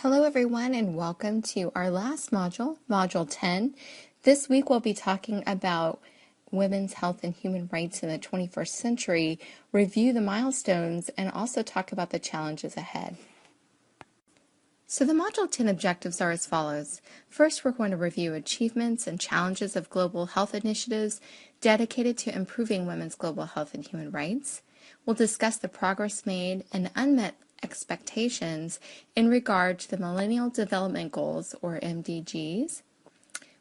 Hello everyone and welcome to our last module, Module 10. This week we'll be talking about women's health and human rights in the 21st century, review the milestones, and also talk about the challenges ahead. So the Module 10 objectives are as follows. First, we're going to review achievements and challenges of global health initiatives dedicated to improving women's global health and human rights. We'll discuss the progress made and unmet expectations in regard to the Millennial Development Goals, or MDGs.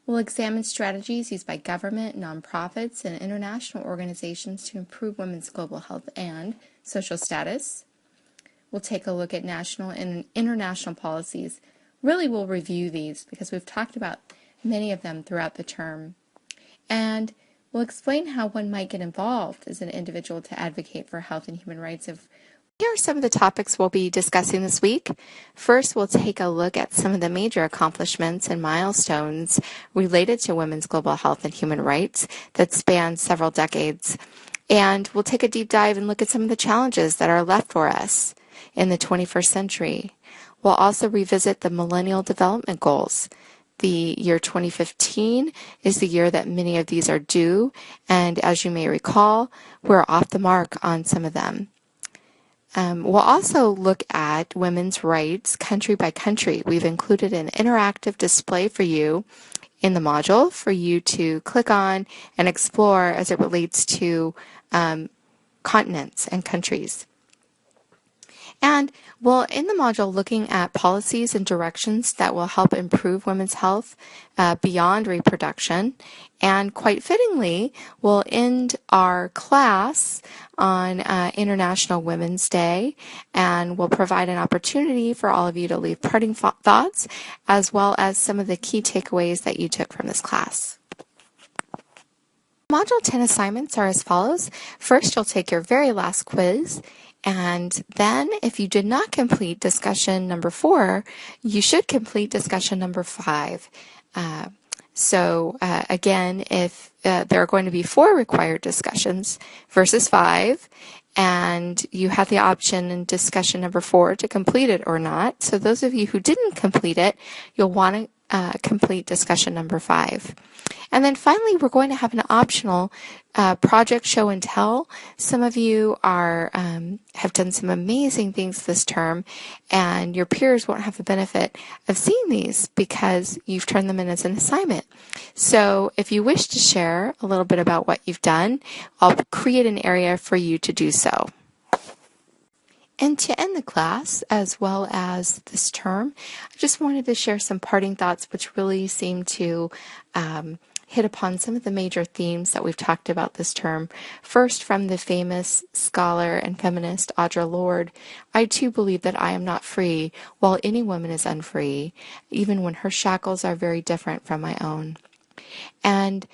We'll examine strategies used by government, nonprofits, and international organizations to improve women's global health and social status. We'll take a look at national and international policies. Really, we'll review these because we've talked about many of them throughout the term. And we'll explain how one might get involved as an individual to advocate for health and human rights. Here are some of the topics we'll be discussing this week. First, we'll take a look at some of the major accomplishments and milestones related to women's global health and human rights that span several decades. And we'll take a deep dive and look at some of the challenges that are left for us in the 21st century. We'll also revisit the Millennial Development Goals. The year 2015 is the year that many of these are due, and as you may recall, we're off the mark on some of them. We'll also look at women's rights country by country. We've included an interactive display for you in the module for you to click on and explore as it relates to continents and countries. And we'll end the module looking at policies and directions that will help improve women's health beyond reproduction. And quite fittingly, we'll end our class on International Women's Day, and we'll provide an opportunity for all of you to leave parting thoughts, as well as some of the key takeaways that you took from this class. Module 10 assignments are as follows. First, you'll take your very last quiz. And then, if you did not complete discussion number 4, you should complete discussion number 5. Again, if there are going to be 4 required discussions versus 5, and you have the option in discussion number 4 to complete it or not. So those of you who didn't complete it, you'll want to complete discussion number 5. And then finally, we're going to have an optional project show and tell. Some of you have done some amazing things this term, and your peers won't have the benefit of seeing these because you've turned them in as an assignment. So if you wish to share a little bit about what you've done, I'll create an area for you to do so. And to end the class, as well as this term, I just wanted to share some parting thoughts which really seem to hit upon some of the major themes that we've talked about this term. First, from the famous scholar and feminist Audre Lorde, I too believe that I am not free, while any woman is unfree, even when her shackles are very different from my own. And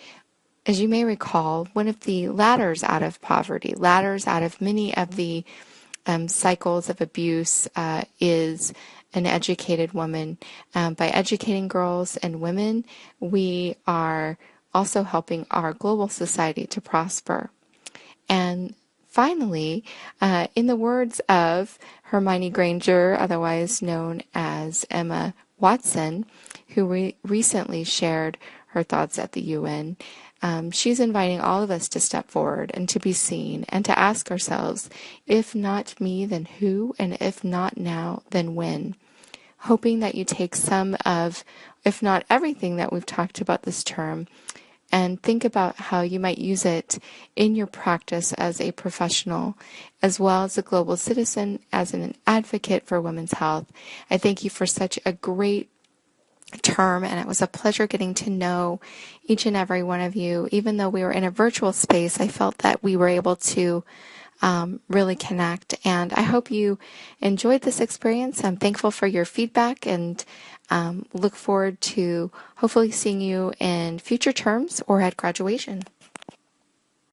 as you may recall, one of the ladders out of poverty, ladders out of many of the cycles of abuse is an educated woman. By educating girls and women, we are also helping our global society to prosper. And finally, in the words of Hermione Granger, otherwise known as Emma Watson, who recently shared her thoughts at the UN, she's inviting all of us to step forward and to be seen and to ask ourselves, if not me, then who? And if not now, then when? Hoping that you take some of, if not everything that we've talked about this term, and think about how you might use it in your practice as a professional, as well as a global citizen, as an advocate for women's health. I thank you for such a great term, and it was a pleasure getting to know each and every one of you. Even though we were in a virtual space, I felt that we were able to really connect, and I hope you enjoyed this experience. I'm thankful for your feedback and look forward to hopefully seeing you in future terms or at graduation.